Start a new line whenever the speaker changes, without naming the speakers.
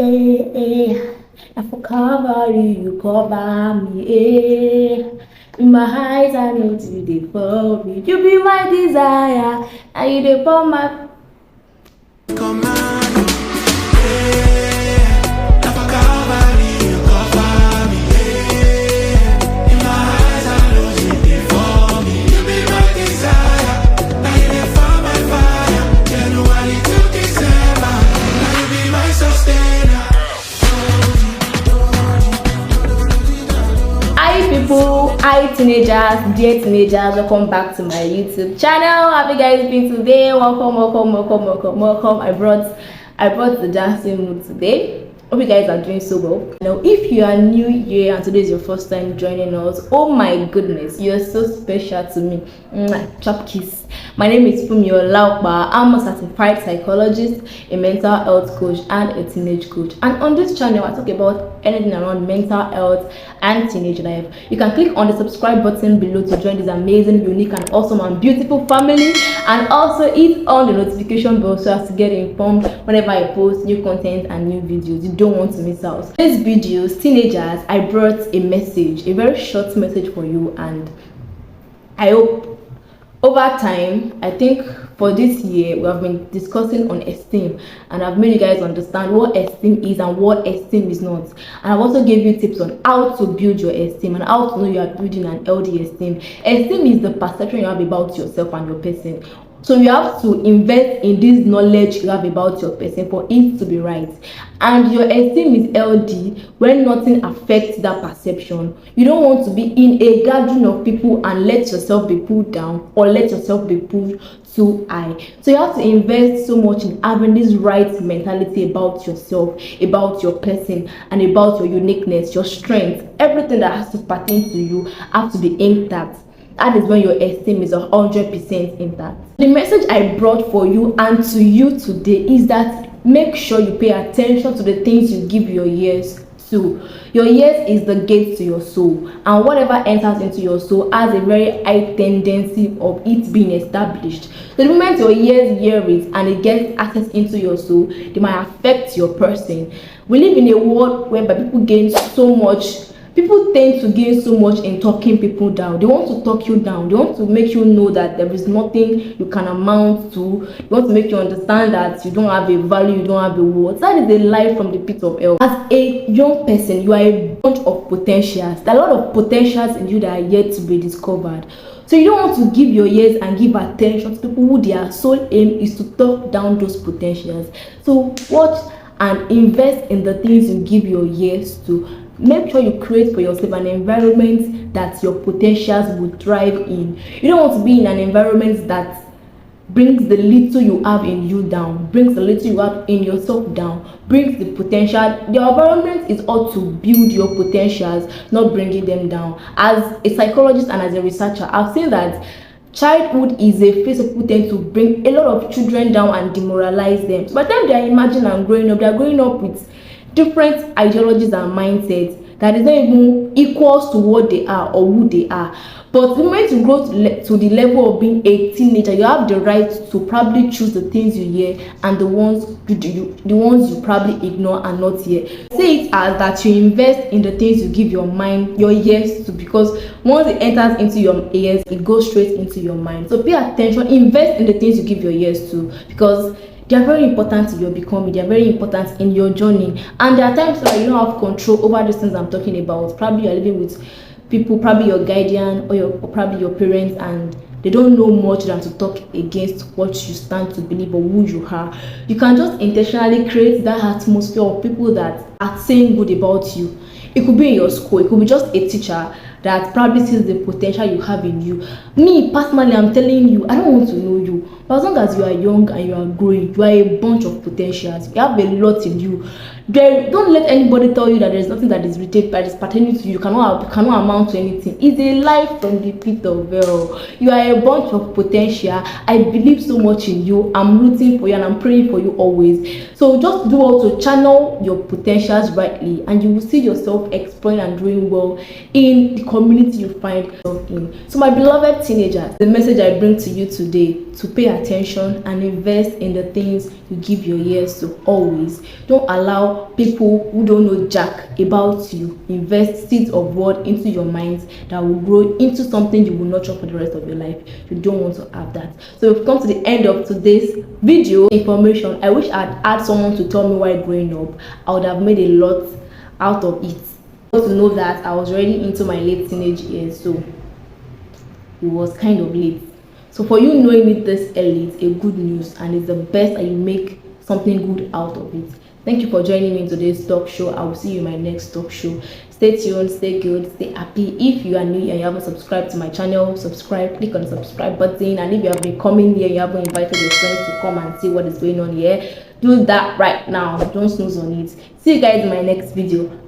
I for cover you cover me. In my eyes, I know you dey for me. You be my desire, and you dey for my. Hi teenagers, dear teenagers, welcome back to my YouTube channel. How have you guys been today? Welcome. I brought the dancing mood today. Hope you guys are doing so well. Now, if you are new here and today is your first time joining us, oh my goodness, you're so special to me. Chop kiss. My name is Funmi and I. I'm a certified psychologist, a mental health coach, and a teenage coach. And on this channel, I talk about anything around mental health and teenage life. You can click on the subscribe button below to join this amazing, unique, and awesome and beautiful family. And also hit on the notification bell so as to get informed whenever I post new content and new videos. You don't want to miss out. These videos, teenagers, I brought a message, a very short message for you, and I hope over time, I think for this year, we have been discussing on esteem, and I've made you guys understand what esteem is and what esteem is not. And I've also gave you tips on how to build your esteem and how to know you are building an healthy esteem. Esteem is the perception you have about yourself and your person. So you have to invest in this knowledge you have about your person for it to be right. And your esteem is healthy when nothing affects that perception. You don't want to be in a gathering of people and let yourself be pulled down or let yourself be pulled too high. So you have to invest so much in having this right mentality about yourself, about your person, and about your uniqueness, your strength. Everything that has to pertain to you has to be aimed at. That is when your esteem is 100% intact. The message I brought for you and to you today is that make sure you pay attention to the things you give your ears to. Your ears is the gate to your soul, and whatever enters into your soul has a very high tendency of it being established. So the moment your ears hear it and it gets access into your soul, they might affect your person. We live in a world whereby people tend to gain so much in talking people down. They want to talk you down. They want to make you know that there is nothing you can amount to. They want to make you understand that you don't have a value, you don't have a worth. That is a lie from the pit of hell. As a young person, you are a bunch of potentials. There are a lot of potentials in you that are yet to be discovered. So you don't want to give your ears and give attention to people who their sole aim is to talk down those potentials. So watch and invest in the things you give your ears to. Make sure you create for yourself an environment that your potentials will thrive in. You don't want to be in an environment that brings the little you have in you down, brings the little you have in yourself down, brings the potential. The environment is all to build your potentials, not bringing them down. As a psychologist and as a researcher, I've seen that childhood is a phase of people tend to bring a lot of children down and demoralize them. So by the time they are imagining and growing up, they are growing up with different ideologies and mindsets that is not even equals to what they are or who they are. But the moment you grow to the level of being a teenager, you have the right to probably choose the things you hear and the ones you probably ignore and not hear. Say it as that you invest in the things you give your mind, your ears to, because once it enters into your ears, it goes straight into your mind. So pay attention, invest in the things you give your ears to, because they are very important to your becoming. They are very important in your journey. And there are times that you don't have control over these things I'm talking about. Probably you're living with people, probably your guardian or probably your parents, and they don't know much than to talk against what you stand to believe or who you are. You can just intentionally create that atmosphere of people that are saying good about you. It could be in your school, it could be just a teacher that probably sees the potential you have in you. Me personally, I'm telling you, I don't want to know you, but as long as you are young and you are growing, you are a bunch of potentials. You have a lot in you. Don't let anybody tell you that there's nothing that is written that is pertaining to you, cannot amount to anything. It's a lie from the pit of hell. You are a bunch of potential. I believe so much in you. I'm rooting for you and I'm praying for you always. So just do all to channel your potentials rightly, and you will see yourself exploring and doing well in the community you find yourself in. So my beloved teenagers, the message I bring to you today, to pay attention and invest in the things you give your ears to always. Don't allow allow people who don't know jack about you invest seeds of word into your minds that will grow into something you will nurture for the rest of your life. You don't want to have that. So we've come to the end of today's video information. I wish I'd had someone to tell me while growing up. I would have made a lot out of it. To know that I was already into my late teenage years, so it was kind of late. So for you knowing it this early, it's a good news, and it's the best that you make something good out of it. Thank you for joining me in today's talk show. I will see you in my next talk show. Stay tuned, stay good, stay happy. If you are new and you haven't subscribed to my channel, subscribe, click on the subscribe button. And if you have been coming here, you haven't invited your friends to come and see what is going on here, do that right now. Don't snooze on it. See you guys in my next video.